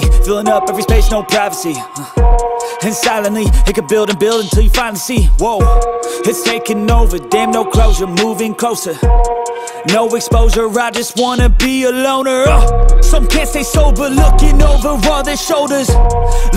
Filling up every space, no privacy. And silently, it can build and build until you finally see. Whoa, it's taking over, damn no closure, moving closer. No exposure, I just wanna be a loner. Some can't stay sober, looking over all their shoulders,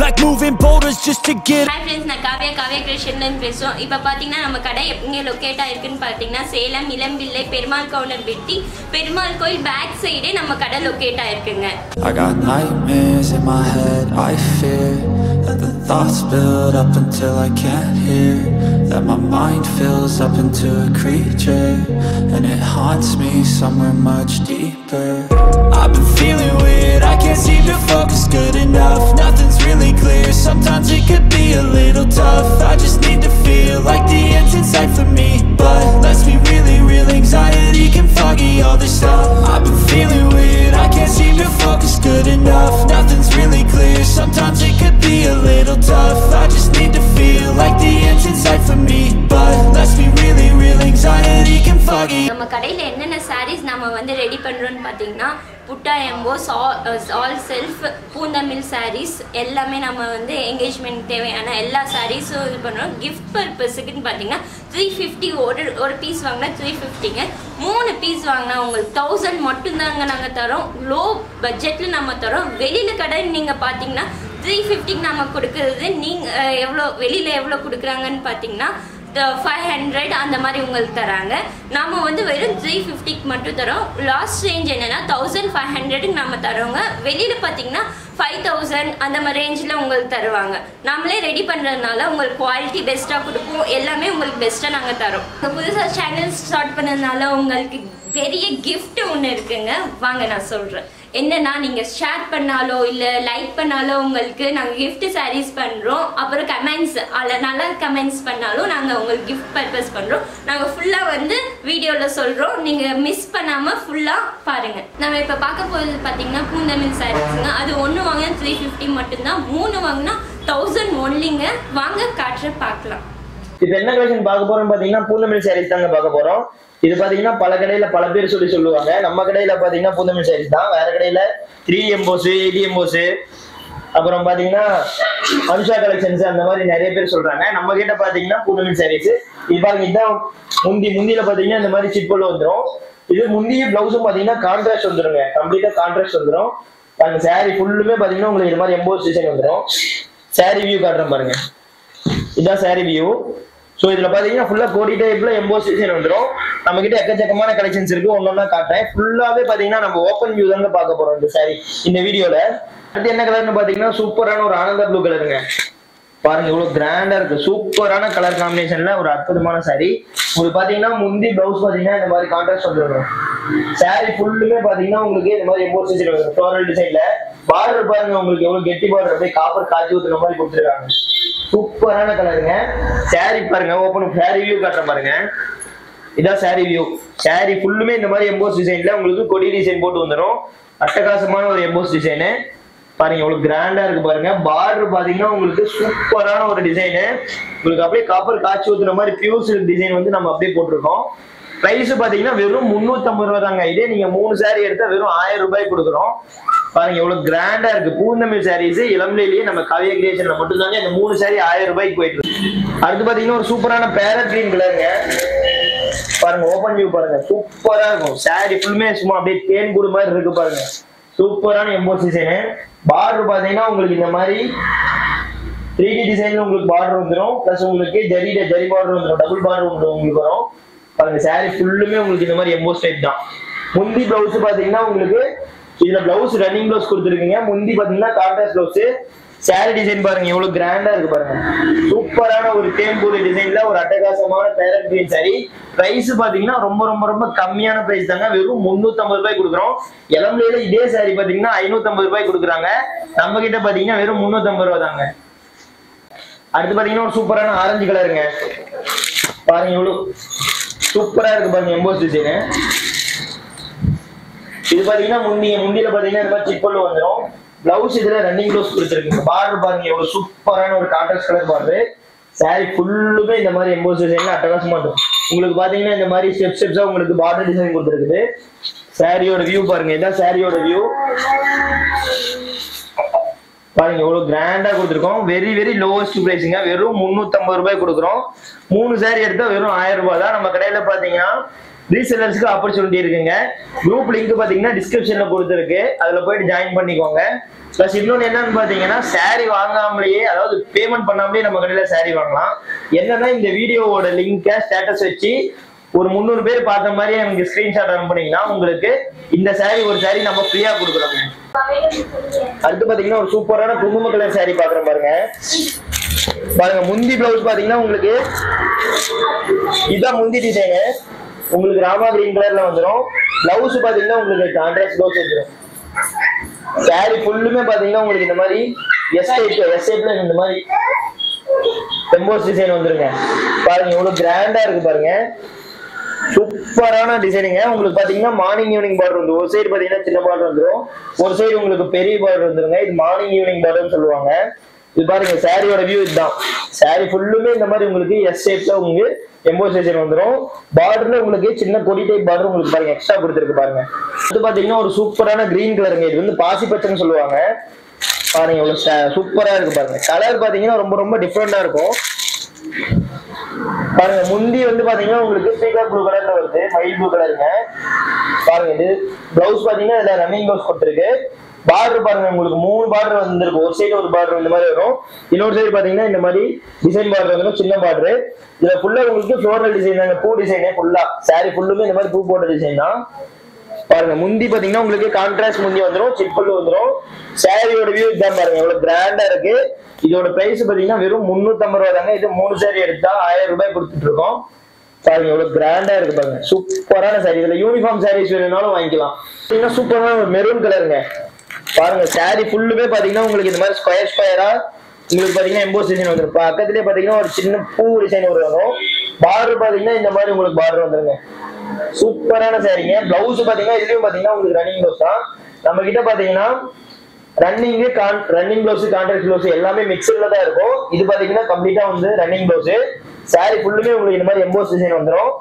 like moving boulders just to get. Hi friends, நான் காவியா கிருஷ்ணன் பேசுறோம். இப்போ பாத்தீங்கன்னா நம்ம கடை எங்க locate ஆயிருக்குன்னு பாத்தீங்கன்னா சேலம் இளம்பிள்ளை Perumal counter வெட்டி பெருமாள் கோயில் பேக் சைடே நம்ம கடை locate ஆயிருக்குங்க. I got nightmares in my head, I fear that the thoughts build up until I can't hear, that my mind fills up into a creature and it haunts me somewhere much deeper. I've been feeling weird, I can't seem to focus good enough. Nothing's really clear, sometimes it could be a little tough. I just need to feel like the end's in sight for me, but let's be really real, anxiety can foggy all this stuff. I've been feeling weird, I can't seem to focus good enough. Nothing's really clear, sometimes it could be a little tough. I just need to feel like the end's in sight for me, but let's be really real, anxiety can foggy. நம்ம கடையில என்னென்ன sarees நாம வந்து ready பண்றோம்னு பாத்தீங்கன்னா புட்டா EMBOSS all self பூந்தமிழ் sarees எல்லாமே நம்ம வந்து என்கேஜ்மெண்ட் தேவையான எல்லா sareesம் இது பண்றோம். கிஃப்ட் பர்பஸ்க்குன்னு பாத்தீங்கன்னா 350 ஒரு பீஸ் வாங்கினா 350ங்க. 3 பீஸ் வாங்கினா உங்களுக்கு 1000 மட்டும் தாங்க நாங்க தரோம். லோ பட்ஜெட்ல நம்ம தரோம். வெளியில கடை நீங்க பாத்தீங்கன்னா 350க்கு நாம கொடுக்கிறது நீங்க வெளியில எவ்வளவு கொடுக்குறாங்கன்னு பாத்தீங்கன்னா 500 அந்த மாதிரி உங்களுக்கு தராங்க. நாம வந்து வெறும் 350க்கு மட்டும் தரோம். லாஸ்ட் ரேஞ்ச் என்னன்னா 1500க்கு நாம தரோங்க. வெளியில பாத்தீங்கன்னா 5000 அந்த மாதிரி ரேஞ்சில் உங்களுக்கு தருவாங்க. நாமளே ரெடி பண்ணுறதுனால உங்களுக்கு குவாலிட்டி பெஸ்ட்டாக கொடுப்போம். எல்லாமே உங்களுக்கு பெஸ்ட்டாக நாங்கள் தரோம். புதுசாக சேனல் ஸ்டார்ட் பண்ணதுனால உங்களுக்கு பெரிய கிஃப்ட் ஒன்று இருக்குங்க. வாங்க நான் சொல்கிறேன். என்னன்னா நீங்கள் ஷேர் பண்ணாலோ இல்லை லைக் பண்ணாலோ உங்களுக்கு நாங்கள் கிஃப்ட் சாரீஸ் பண்ணுறோம். அப்புறம் கமெண்ட்ஸ் அதில் நல்லா கமெண்ட்ஸ் பண்ணாலும் நாங்கள் உங்களுக்கு கிஃப்ட் பர்பஸ் பண்ணுறோம். நாங்கள் ஃபுல்லாக வந்து வீடியோவில் சொல்கிறோம். நீங்கள் மிஸ் பண்ணாமல் ஃபுல்லாக பாருங்கள். நம்ம இப்போ பார்க்க போகிறது பார்த்தீங்கன்னா பூந்தமிழ் சாரீஸுங்க. அது ஒன்று வாங்கினா 350 மட்டும்தான். 3 வாங்கினா 1000 ஒன்லிங்க. வாங்க காற்ற பார்க்கலாம். இப்போ என்ன கலெக்ஷன் பார்க்க போறோம் பாத்தீங்கன்னா பூந்தமிழ் சாரீஸ் தாங்க பார்க்க போறோம். இது பாத்தீங்கன்னா பல கடையில பல பேர் சொல்லுவாங்க. நம்ம கடையில பாத்தீங்கன்னா பூந்தமிழ் சாரீஸ் தான். வேற கடையில 3D எம்போஸ் 8D எம்போஸ் அப்புறம் பாத்தீங்கன்னா அனுஷா கலெக்ஷன்ஸ் அந்த மாதிரி நிறைய பேர் சொல்றாங்க. நம்ம கிட்ட பாத்தீங்கன்னா பூந்தமிழ் சாரீஸ். இது பாருங்க, இதுதான் முந்தியில பாத்தீங்கன்னா இந்த மாதிரி சிட்போல வந்துடும். இது முந்திய பிளவுஸும் பாத்தீங்கன்னா கான்ட்ராஸ்ட் வந்துருங்க. கம்ப்ளீட்டா கான்ட்ராஸ்ட் வந்துடும். பாருங்க சாரீ ஃபுல்லுமே பாத்தீங்கன்னா உங்களுக்கு இது மாதிரி எம்போஸ் டிசைன் வந்துடும். சாரீ வியூ காட்டுறேன் பாருங்க. இதுதான் சாரீ வியூ. ஸோ இதுல பாத்தீங்கன்னா ஃபுல்லா கோடி டைப்ல எம்போஸ் டிசைன் வந்துடும். நம்ம கிட்ட எக்கச்சக்கமான கலெக்ஷன்ஸ் இருக்கு. ஒன்னொன்னா காட்டுறேன். ஃபுல்லாவே பாத்தீங்கன்னா நம்ம ஓப்பன் வியூ தாங்க பார்க்க போறோம் இந்த சாரீ இந்த வீடியோல. அடுத்து என்ன கலர்னு பாத்தீங்கன்னா சூப்பரான ஒரு ஆனந்த ப்ளூ கலருங்க. பாருங்க இவ்வளவு கிராண்டா இருக்கு. சூப்பரான கலர் காம்பினேஷன்ல ஒரு அற்புதமான சாரீ. உங்களுக்கு பாத்தீங்கன்னா முந்தி பிளவுஸ் பாத்தீங்கன்னா இந்த மாதிரி கான்ட்ராஸ்ட் வந்துடும். சாரீ ஃபுல்லுமே பாத்தீங்கன்னா உங்களுக்கு இந்த மாதிரி எம்போஸ் டிசைன் வரும். ஃப்ளோரல் டிசைன்ல பார்டர் பாருங்க உங்களுக்கு எவ்வளவு கெட்டி பார்டர், அப்படியே காப்பர் காய்ச்சி ஊத்துற மாதிரி கொடுத்துருக்காங்க. சூப்பரான கலருங்க. சாரீ பாருங்க, ஓப்பன் சாரீ வியூ காட்டுறேன் பாருங்க. இதான் சாரீ வியூ. சாரீ ஃபுல்லுமே இந்த மாதிரி எம்போஸ் டிசைன்ல உங்களுக்கு கொடி டிசைன் போட்டு வந்துடும். அட்டகாசமான ஒரு எம்போஸ் டிசைனு. பாருங்க எவ்வளவு கிராண்டா இருக்கு பாருங்க. பார்டர் பாத்தீங்கன்னா உங்களுக்கு சூப்பரான ஒரு டிசைனு. உங்களுக்கு அப்படியே காப்பர் காய்ச்சி ஊத்துற மாதிரி பியூர் சில்க் டிசைன் வந்து நம்ம அப்படியே போட்டிருக்கோம். பிரைஸ் பாத்தீங்கன்னா வெறும் 350 ரூபா தாங்க. இதே நீங்க 3 சாரீ எடுத்தா வெறும் 1000 ரூபாய் கொடுக்குறோம். பாருங்க எவ்வளவு கிராண்டா இருக்கு. பூந்தமிழ் சாரீஸ் இளம்பிள்ளையிலேயே நம்ம காவியா கிரியேஷன்ல மட்டும் தாங்க இந்த 3 சாரீ 1000 ரூபாய்க்கு போயிட்டு இருக்கு. அடுத்து பாத்தீங்கன்னா ஒரு சூப்பரான பேரட் கிரீன் கலருங்க. பாருங்க ஓப்பன் வியூ பாருங்க, சூப்பரா இருக்கும். சாரீ ஃபுல்லுமே சும்மா அப்படியே தேன் கூடு மாதிரி இருக்கு பாருங்க. சூப்பரான எம்போஸ் டிசைனு. பார்டர் பாத்தீங்கன்னா உங்களுக்கு இந்த மாதிரி 3D டிசைன்ல உங்களுக்கு பார்டர் வந்துடும். பிளஸ் உங்களுக்கு ஜரி பார்டர் வந்துடும். டபுள் பார்டர் உங்களுக்கு வரும். பாருங்க சாரீ ஃபுல்லுமே உங்களுக்கு இந்த மாதிரி எம்போஸ் டைப் தான். முந்தி பிளவுஸ் பாத்தீங்கன்னா உங்களுக்கு இதுல பிளவுஸ் ரன்னிங் பிளவுஸ் கொடுத்துருக்கீங்க. முந்தி பாத்தீங்கன்னா கான்ட்ராஸ்ட் பிளவுஸ். சாரீ டிசைன் பாருங்க எவ்வளவு கிராண்டா இருக்கு பாருங்க. சூப்பரான ஒரு தேம்பூரி டிசைன்ல ஒரு அட்டகாசமான பேரட் கிரீன் சாரீ. பிரைஸ் பாத்தீங்கன்னா ரொம்ப ரொம்ப ரொம்ப கம்மியான பிரைஸ் தாங்க. வெறும் 350 ரூபாய் கொடுக்குறோம். இளம்பிள்ளையில இதே சாரீ பாத்தீங்கன்னா 550 ரூபாய் கொடுக்குறாங்க. நம்ம கிட்ட பாத்தீங்கன்னா வெறும் 350 ரூபாய் தாங்க. அடுத்து பாத்தீங்கன்னா ஒரு சூப்பரான ஆரஞ்சு கலருங்க. பாருங்க எவ்வளவு சூப்பரா இருக்கு பாருங்க எம்போஸ் டிசைனு. இது பாத்தீங்கன்னா முந்தியில பாத்தீங்கன்னா இந்த மாதிரி சிப்பல் வந்துடும். பிளவுஸ் இதுல ரன்னிங் பிளவுஸ் கொடுத்துருக்கீங்க. பார்டர் பாருங்க எவ்வளவு சூப்பரான ஒரு கான்ட்ராஸ்ட் கலர் பார்டர். சாரீ ஃபுல்லுமே இந்த மாதிரி எம்போஸ் டிசைன்ல அட்டகாசமா இருக்கும். உங்களுக்கு பாத்தீங்கன்னா இந்த மாதிரி ஸ்டெப்ஸா உங்களுக்கு பார்டர் டிசைன் கொடுத்துருக்குது. சாரியோட வியூ பாருங்க. இதான் சாரியோட வியூ. பாருங்க எவ்வளவு கிராண்டா கொடுத்துருக்கோம். வெரி வெரி லோவஸ்ட் பிரைஸுங்க. வெறும் 350 ரூபாய் கொடுக்குறோம். 3 சாரி எடுத்தா வெறும் 1000 ரூபாய் தான். நம்ம கடையில பாத்தீங்கன்னா ரீசெல்லர்ஸ்க்கு ஆப்பர்ச்சுனிட்டி இருக்குங்க. குரூப் லிங்க் பாத்தீங்கன்னா டிஸ்கிரிப்ஷன்ல கொடுத்துருக்கு, அதுல போயிட்டு ஜாயின் பண்ணிக்கோங்க. பிளஸ் இன்னொன்னு என்னன்னு பாத்தீங்கன்னா சாரி வாங்காமலேயே, அதாவது பேமெண்ட் பண்ணாமலேயே நம்ம கடையில சாரி வாங்கலாம். என்னன்னா இந்த வீடியோவோட லிங்கை ஸ்டேட்டஸ் வச்சு ஒரு 300 பேர் பார்த்த மாதிரி எனக்கு ஸ்கிரீன்ஷாட் அனுப்புனீங்கன்னா உங்களுக்கு இந்த சாரி ஒரு சாரி நம்ம ஃப்ரீயா கொடுக்குறோங்க. அடுத்து பாத்தீங்கன்னா ஒரு சூப்பரான குங்கும கலர் சாரி பாக்குறோம் பாருங்க. பாருங்க முந்தி பிளவுஸ் பாத்தீங்கன்னா உங்களுக்கு இதான் முந்தி டிசைனு. உங்களுக்கு ராமா கிரீன் கலர்ல வந்துடும். பிளவுஸ் பாத்தீங்கன்னா உங்களுக்கு கான்ட்ராஸ்ட் பிளவுஸ் வந்துடும். சாரி ஃபுல்லுமே பாத்தீங்கன்னா உங்களுக்கு இந்த மாதிரி எஸ்ஐப்ல இந்த மாதிரி எம்போஸ் டிசைன் வந்துருங்க. பாருங்க எவ்வளவு கிராண்டா இருக்கு பாருங்க. சூப்பரான டிசைனிங்க. உங்களுக்கு பாத்தீங்கன்னா மார்னிங் ஈவினிங் பார்டர் வந்து ஒரு சைடு பாத்தீங்கன்னா சின்ன பார்டர் வந்துடும், ஒரு சைடு உங்களுக்கு பெரிய பார்டர் வந்துருங்க. இது மார்னிங் ஈவினிங் பார்டர்னு சொல்லுவாங்க. இது பாருங்க சாரியோட வியூ இதுதான். சாரி ஃபுல்லுமே இந்த மாதிரி உங்களுக்கு எஸ் ஷேப்ல உங்களுக்கு எம்போஸ் டிசைன் வந்துடும். பார்டர்ல உங்களுக்கு சின்ன கொடி டைப் பார்டர் உங்களுக்கு பாருங்க எக்ஸ்ட்ரா கொடுத்துருக்கு பாருங்க. இது பாத்தீங்கன்னா ஒரு சூப்பரான கிரீன் கலருங்க. இது வந்து பாசி பச்சைன்னு சொல்லுவாங்க. பாருங்க எவ்வளவு சூப்பரா இருக்கு பாருங்க. கலர் பாத்தீங்கன்னா ரொம்ப ரொம்ப டிஃப்ரெண்டா இருக்கும். பாருங்க முந்தி வந்து பாத்தீங்கன்னா உங்களுக்கு பீகாக் ப்ளூ கலர்ல வருது, மயில் ப்ளூ கலருங்க. பாருங்க இது பிளவுஸ் பாத்தீங்கன்னா இதுல ரன்னிங் பிளவுஸ் கொடுத்துருக்கு. பார்டர் பாருங்க உங்களுக்கு 3 பார்டர் வந்துருக்கு. ஒரு சைடு ஒரு பார்டர் இந்த மாதிரி வரும், இன்னொரு சைடு பாத்தீங்கன்னா இந்த மாதிரி டிசைன் பார்டர் வந்துடும், சின்ன பார்டர். இதுல ஃபுல்லா உங்களுக்கு ஃப்ளோரல் டிசைன் தாங்க, பூ டிசைனே ஃபுல்லா. சாரி ஃபுல்லுமே இந்த மாதிரி பூ போட்ட டிசைன் தான். பாருங்க முந்தி பாத்தீங்கன்னா உங்களுக்கு கான்ட்ராஸ்ட் முந்தி வந்துடும், சிப்பல் வந்துடும். சாரியோட வியூ இதான் பாருங்க எவ்வளவு கிராண்டா இருக்கு. இதோட பிரைஸ் பாத்தீங்கன்னா வெறும் 350 ரூபாய் தாங்க. இது 3 சாரி எடுத்தா 1000 ரூபாய் கொடுத்துட்டு இருக்கோம். பாருங்க எவ்வளவு கிராண்டா இருக்கு பாருங்க. சூப்பரான சாரி. இதுல யூனிஃபார்ம் சாரீஸ் வேணும்னாலும் வாங்கிக்கலாம். சூப்பரான ஒரு மெரூன் கலருங்க. பாருங்க சாரி ஃபுல்லுமே பாத்தீங்கன்னா உங்களுக்கு இந்த மாதிரி ஸ்கொயர் ஸ்கொயரா உங்களுக்கு பாத்தீங்கன்னா எம்போஸ் டிசைன் வந்துடும். பக்கத்துலயே பாத்தீங்கன்னா ஒரு சின்ன பூ டிசைன் வரும். பார்டர் பாத்தீங்கன்னா இந்த மாதிரி உங்களுக்கு பார்டர் வந்துருங்க. சூப்பரான சாரிங்க. பிளவுஸ் பாத்தீங்கன்னா இதுலயும் பாத்தீங்கன்னா உங்களுக்கு ரன்னிங் பிளவுஸ் தான். நம்ம கிட்ட பாத்தீங்கன்னா ரன்னிங் பிளவுஸ் கான்ட்ராஸ்ட் பிளவுஸ் எல்லாமே மிக்சர்ல தான் இருக்கும். இது பாத்தீங்கன்னா கம்ப்ளீட்டா வந்து ரன்னிங் பிளவுஸ். சாரி ஃபுல்லுமே உங்களுக்கு இந்த மாதிரி எம்போஸ் டிசைன் வந்துடும்.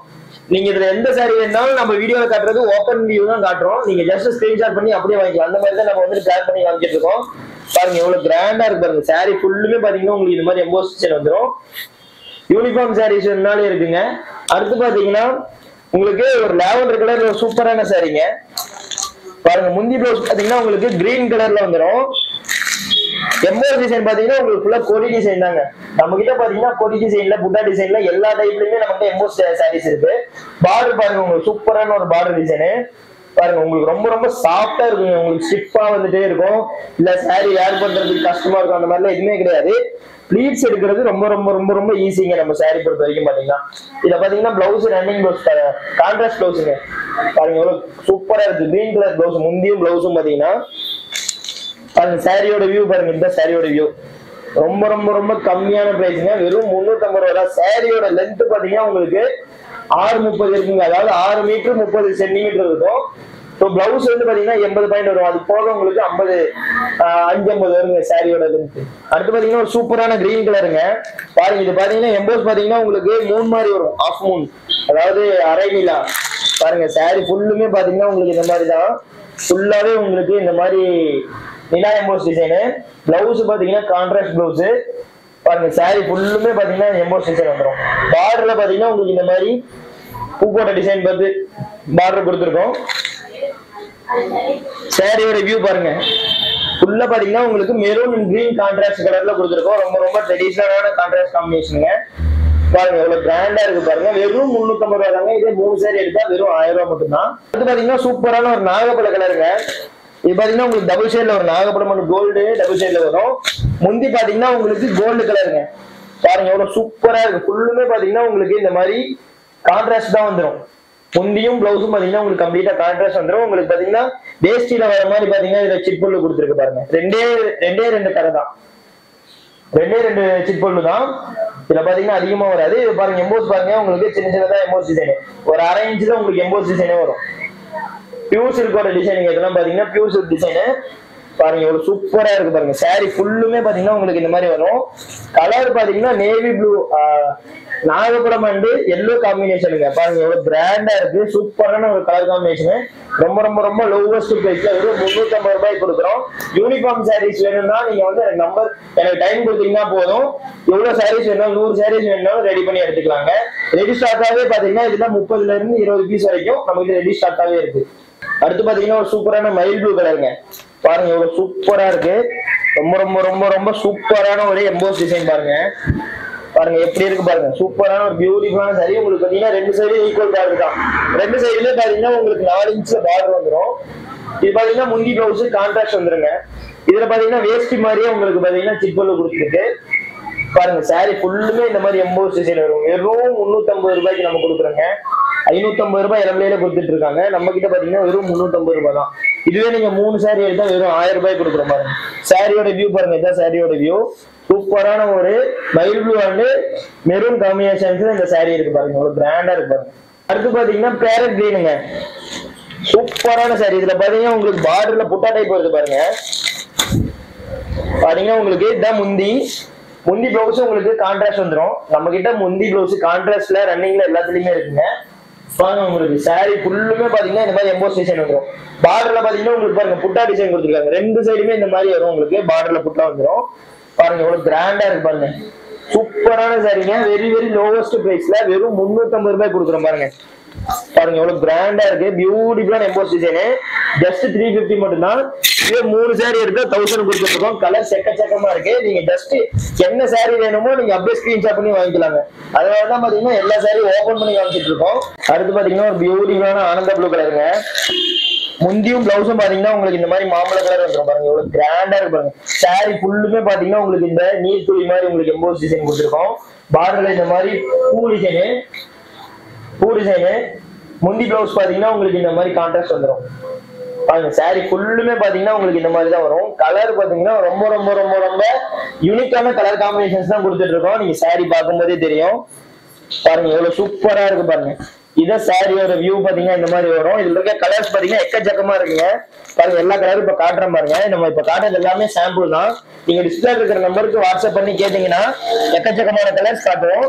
நீங்க இதுல எந்த சாரி வேணாலும் நம்ம வீடியோல காட்டுறது ஓப்பன் வியூ தான் காட்டுறோம். நீங்க ஜஸ்ட் ஸ்கிரீன்ஷாட் பண்ணி அப்படியே வாங்கிக்கலாம். அந்த மாதிரி தான் நம்ம வந்து பிளான் பண்ணி காமிச்சிட்டு இருக்கோம். பாருங்க எவ்வளவு கிராண்டா இருக்கு பாருங்க. சாரி ஃபுல்லுமே பாத்தீங்கன்னா உங்களுக்கு இந்த மாதிரி எம்போஸ் டிசைன் வந்துடும். யூனிஃபார்ம் சாரீஸ் வேணாலும் இருக்குங்க. அடுத்து பாத்தீங்கன்னா உங்களுக்கு ஒரு லாவெண்டர் கலர்ல ஒரு சூப்பரான சாரிங்க. பாருங்க முந்தி பிளவுஸ் பாத்தீங்கன்னா உங்களுக்கு கிரீன் கலர்ல வந்துடும். எம்போஸ் டிசைன் பாத்தீங்கன்னா உங்களுக்கு ஃபுல்லா கொடி டிசைன் தாங்க. நம்ம கிட்ட பாத்தீங்கன்னா கொடி டிசைன்ல புட்டா டிசைன்ல எல்லா டைப்லயுமே நமக்கு எம்போஸ் சாரீஸ் இருக்கு. பார்டர் பாருங்க உங்களுக்கு சூப்பரான ஒரு பார்டர் டிசைனு. பாருங்க உங்களுக்கு ரொம்ப ரொம்ப சாஃப்டா இருக்குங்க. உங்களுக்கு ஸ்டிப்பா வந்துட்டே இருக்கும், இல்ல சாரி வேர் பண்றதுக்கு கஷ்டமா இருக்கும், அந்த மாதிரிலாம் எதுவுமே கிடையாது. ப்ளீட்ஸ் எடுக்கிறது ரொம்ப ரொம்ப ரொம்ப ரொம்ப ஈஸிங்க நம்ம சாரி பொறுத்த வரைக்கும் பாத்தீங்கன்னா. இதுல பாத்தீங்கன்னா பிளவுஸ் ரன்னிங் பிளவுஸ் கான்ட்ராஸ்ட் பிளவுஸுங்க. பாருங்க எவ்வளவு சூப்பரா இருக்கு. கிரீன் கலர் பிளவுஸ் முந்தியும் பிளவுஸும் பாத்தீங்கன்னா பாருங்க. சாரியோட வியூ பாருங்க. இந்த சாரியோட வியூ ரொம்ப ரொம்ப ரொம்ப கம்மியான பிரைஸ்ங்க. வெறும் 350 ரூபாய் தான். சாரியோட லென்த் பாத்தீங்கன்னா உங்களுக்கு 630 இருக்குங்க. அதாவது 6 மீட்டர் 30 சென்டிமீட்டர் இருக்கும். ஸோ பிளவுஸ் வந்து பாத்தீங்கன்னா 80 பாயிண்ட் வரும். அது போக உங்களுக்கு 550 வருங்க சாரியோட லென்த். அடுத்து பாத்தீங்கன்னா ஒரு சூப்பரான கிரீன் கலருங்க. பாருங்க இது பாத்தீங்கன்னா எம்போஸ் பாத்தீங்கன்னா உங்களுக்கு மூணு மாதிரி வரும், ஆஃப் மூன், அதாவது அரை நிலா. பாருங்க சாரி ஃபுல்லுமே பாத்தீங்கன்னா உங்களுக்கு இந்த மாதிரி தான். ஃபுல்லாவே உங்களுக்கு இந்த மாதிரி நிலா எம்போஸ் டிசைனு. பிளவுஸ் பாத்தீங்கன்னா கான்ட்ராஸ்ட் பிளவுஸ். பாருங்க சாரி ஃபுல்லுமே பாத்தீங்கன்னா எம்போஸ் டிசைன் வந்துடும். பார்டர்ல பாத்தீங்கன்னா உங்களுக்கு இந்த மாதிரி பூக்கோட்டை டிசைன் பார்த்து பார்டர் கொடுத்துருக்கோம். சாரியோட வியூ பாருங்க. ஃபுல்லா பாத்தீங்கன்னா உங்களுக்கு மெரூன் அண்ட் கிரீன் கான்ட்ராஸ்ட் கலர்ல கொடுத்துருக்கோம். ரொம்ப ரொம்ப ட்ரெடிஷனலான கான்ட்ராஸ்ட் காம்பினேஷனுங்க. பாருங்க எவ்வளவு கிராண்டா இருக்கு பாருங்க. வெறும் 350 ரூபாய் தாங்க. இதே 3 சாரி எடுத்தா வெறும் 1000 ரூபாய் மட்டும்தான். அது பாத்தீங்கன்னா சூப்பரான ஒரு நாகப்பழ கலருங்க. இது பாத்தீங்கன்னா உங்களுக்கு டபுள் ஷேட்ல ஒரு நாகப்பழம் கோல்டு டபுள் ஷேட்ல வரும். முந்தி பாத்தீங்கன்னா உங்களுக்கு கோல்டு கலருங்க. பாருங்க எவ்வளவு சூப்பரா இருக்கு. ஃபுல்லுமே பாத்தீங்கன்னா உங்களுக்கு இந்த மாதிரி கான்ட்ராஸ்ட் தான் வந்துடும். முந்தியும் பிளவுஸும் பாத்தீங்கன்னா உங்களுக்கு கம்ப்ளீட்டா கான்ட்ராஸ்ட் வந்துடும். உங்களுக்கு பாத்தீங்கன்னா வேஷ்டியில வர மாதிரி பாத்தீங்கன்னா இதுல சிட்பொல்லு கொடுத்துருக்கு பாருங்க. ரெண்டு கரை தான், 2 சிட்பொல்லு தான். இதுல பாத்தீங்கன்னா அதிகமா வராது. இது பாருங்க எம்போஸ் பாருங்க உங்களுக்கு சின்ன சின்னதா எம்போஸ் டிசைன். ஒரு அரை இன்ச்சு தான் உங்களுக்கு எம்போஸ் டிசைனே வரும். பியூர் சில்கோட டிசைனிங் இதெல்லாம் பாத்தீங்கன்னா பியூர் சில்க் டிசைனு. பாருங்க எவ்வளவு சூப்பரா இருக்கு பாருங்க. சாரி ஃபுல்லுமே பாத்தீங்கன்னா உங்களுக்கு இந்த மாதிரி வரும். கலர் பாத்தீங்கன்னா நேவி ப்ளூ நாகப்படம் அண்ட் எல்லோ காம்பினேஷனுங்க. பாருங்க எவ்வளவு பிராண்டா இருக்கு, சூப்பரான ஒரு கலர் காம்பினேஷன். ரொம்ப ரொம்ப ரொம்ப லோவஸ்ட் பிரைஸ்ல வெறும் 350 ரூபாய் கொடுக்குறோம். யூனிஃபார்ம் சாரீஸ் வேணும்னா நீங்க வந்து எனக்கு நம்பர் எனக்கு டைம் கொடுத்தீங்கன்னா போதும். எவ்வளவு சாரீஸ் வேணும் 100 சாரீஸ் வேணும்னாலும் ரெடி பண்ணி எடுத்துக்கலாங்க. ரெடி ஸ்டாக்காவே பாத்தீங்கன்னா இதுல 30ல இருந்து 20 பீஸ் வரைக்கும் நமக்கு ரெடி ஸ்டாக்காவே இருக்கு. அடுத்து பாத்தீங்கன்னா ஒரு சூப்பரான மயில் ப்ளூ கலருங்க. பாருங்க எவ்வளவு சூப்பரா இருக்கு. ரொம்ப ரொம்ப ரொம்ப ரொம்ப சூப்பரான ஒரு எம்போஸ் டிசைன் பாருங்க. பாருங்க எப்படி இருக்கு பாருங்க. சூப்பரான ஒரு பியூட்டிஃபுல்லான சாரி. உங்களுக்கு பாத்தீங்கன்னா 2 சைடும் ஈக்குவல் பார்டர் தான். 2 சைடுல பாத்தீங்கன்னா உங்களுக்கு 4 இன்ச் பார்டர் வந்துடும். இது பாத்தீங்கன்னா முந்தி பிளவுஸ் கான்ட்ராஸ்ட் வந்துருங்க. இதுல பாத்தீங்கன்னா வேஷ்டி மாதிரியே உங்களுக்கு பாத்தீங்கன்னா சிப்பல் கொடுத்துருக்கு. பாருங்க சாரி ஃபுல்லுமே இந்த மாதிரி எம்போஸ் டிசைன் வரும். வெறும் 350 ரூபாய்க்கு நம்ம கொடுக்குறோங்க. 550 ரூபாய் இளம்பிலையில கொடுத்துட்டு இருக்காங்க. நம்ம கிட்ட பாத்தீங்கன்னா வெறும் 350 ரூபாய் தான். இதுவே நீங்க 3 சாரி எடுத்தா வெறும் 1000 ரூபாய் கொடுக்குற மாதிரி. சாரியோட வியூ பாருங்க, இதான் சாரியோட வியூ. சூப்பரான ஒரு மயில் ப்ளூ அண்ட் மெரூன் காம்பினேஷன்ஸ் இந்த சாரி இருக்கு பாருங்க. ஒரு பிராண்டா இருக்கு பாருங்க. அடுத்து பாத்தீங்கன்னா பேரட் கிரீனுங்க. சூப்பரான சாரி. இதுல பாத்தீங்கன்னா உங்களுக்கு பார்டர்ல புட்டா டைப் வருது பாருங்க. பாத்தீங்கன்னா உங்களுக்கு இதான் முந்தி பிளவுஸ் உங்களுக்கு கான்ட்ராஸ்ட் வந்துடும். நம்ம கிட்ட முந்தி பிளவுஸ் கான்ட்ராஸ்ட்ல ரன்னிங்ல எல்லாத்துலயுமே இருக்குங்க. பாருங்க உங்களுக்கு சாரி ஃபுல்லுமே பாத்தீங்கன்னா இந்த மாதிரி எம்போஸ் டிசைன் வந்துடும். பார்டர்ல பாத்தீங்கன்னா உங்களுக்கு பாருங்க புட்டா டிசைன் கொடுத்துருக்காங்க. 2 சைடுமே இந்த மாதிரி வரும். உங்களுக்கு பார்டர்ல புட்டா வந்துடும். பாருங்க எவ்வளவு கிராண்டா இருக்கு பாருங்க. சூப்பரான சாரிங்க. வெரி வெரி லோவஸ்ட் பிரைஸ்ல வெறும் 350 ரூபாய் கொடுக்குறோம் பாருங்க. பாருங்க எவ்வளவு கிராண்டா இருக்கு. பியூட்டிஃபுல்லான எம்போஸ் டிசைன். ஜஸ்ட் 350 மட்டும் தான். இதே 3 சாரி எடுத்தா 1000 கொடுத்துருக்கோம். கலர் செக்கச்சக்கமா இருக்கு. நீங்க ஜஸ்ட் என்ன சாரி வேணுமோ நீங்க அப்படியே ஸ்கிரீன்ஷாட் பண்ணி வாங்கிக்கலாங்க. அதனாலதான் பாத்தீங்கன்னா எல்லா சாரி ஓபன் பண்ணி காமிச்சிட்டு இருக்கோம். அடுத்து பாத்தீங்கன்னா ஒரு பியூட்டிஃபுல்லான ஆனந்த ப்ளூ கலருங்க. முந்தியும் பிளவுஸும் பாத்தீங்கன்னா உங்களுக்கு இந்த மாதிரி மாம்பழ கலர் வந்துடும். பாருங்க எவ்வளவு கிராண்டா இருக்கு பாருங்க. சாரி ஃபுல்லுமே பாத்தீங்கன்னா உங்களுக்கு இந்த நீர் துளி மாதிரி உங்களுக்கு எம்போஸ் டிசைன் கொடுத்துருக்கோம். பார்டர்ல இந்த மாதிரி பூ டிசைனு. முந்தி பிளவுஸ் பாத்தீங்கன்னா உங்களுக்கு இந்த மாதிரி கான்ட்ராஸ்ட் வந்துடும். பாருங்க சாரி ஃபுல்லுமே பாத்தீங்கன்னா உங்களுக்கு இந்த மாதிரி தான் வரும். கலர் பாத்தீங்கன்னா ரொம்ப ரொம்ப ரொம்ப ரொம்ப யூனிக்கான கலர் காம்பினேஷன்ஸ் தான் கொடுத்துட்டு இருக்கோம். நீங்க சாரி பார்க்கும்போதே தெரியும். பாருங்க எவ்வளவு சூப்பரா இருக்கு பாருங்க. இதான் சாரியோட வியூ பாத்தீங்கன்னா இந்த மாதிரி வரும். இதுல இருக்க கலர்ஸ் பாத்தீங்கன்னா எக்கச்சக்கமா இருக்குங்க. பாருங்க எல்லா கலரும் இப்ப காட்டுறேன் பாருங்க. நம்ம இப்ப காட்டுறது எல்லாமே சாம்பிள் தான். நீங்க டிஸ்பிளே இருக்கிற நம்பருக்கு வாட்ஸ்அப் பண்ணி கேட்டீங்கன்னா எக்கச்சக்கமான கலர்ஸ் காட்டுவோம்.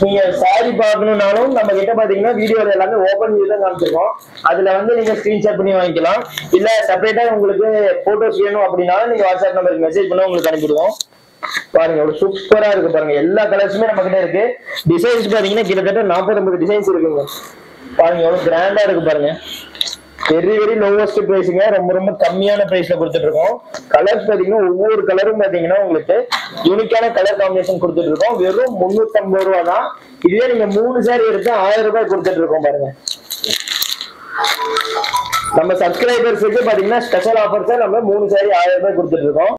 நீங்க சாரி பார்க்கணும்னாலும் நம்ம கிட்ட பாத்தீங்கன்னா வீடியோல எல்லாமே ஓபன் வியூ தான் காமிச்சிருக்கோம். அதுல வந்து நீங்க ஸ்கிரீன்ஷாட் பண்ணி வாங்கிக்கலாம். இல்ல செப்பரேட்டா உங்களுக்கு போட்டோஸ் வேணும் அப்படின்னாலும் நீங்க வாட்ஸ்அப் நம்பருக்கு மெசேஜ் பண்ண உங்களுக்கு அனுப்பிடுவோம். பாருங்க எவ்வளவு சூப்பரா இருக்கு பாருங்க. எல்லா கலர்ஸுமே நம்ம கிட்ட இருக்கு. டிசைன்ஸ் பாத்தீங்கன்னா கிட்டத்தட்ட 40-50 டிசைன்ஸ் இருக்குங்க. பாருங்க எவ்வளவு கிராண்டா இருக்கு பாருங்க. வெரி வெரி லோவஸ்ட் பிரைஸுங்க. ரொம்ப ரொம்ப கம்மியான பிரைஸ்ல கொடுத்துட்டு இருக்கோம். கலர்ஸ் பாத்தீங்கன்னா ஒவ்வொரு கலரும் பாத்தீங்கன்னா உங்களுக்கு யூனிக்கான கலர் காம்பினேஷன் கொடுத்துட்டு இருக்கோம். வெறும் 350 ரூபா தான். இதுவே நீங்க 3 சாரி எடுத்து 1000 ரூபாய் கொடுத்துட்டு இருக்கோம் பாருங்க. நம்ம சப்ஸ்கிரைபர்ஸுக்கு பாத்தீங்கன்னா ஸ்பெஷல் ஆஃபர்ஸா நம்ம 3 சாரி 1000 ரூபாய் கொடுத்துட்டு இருக்கோம்.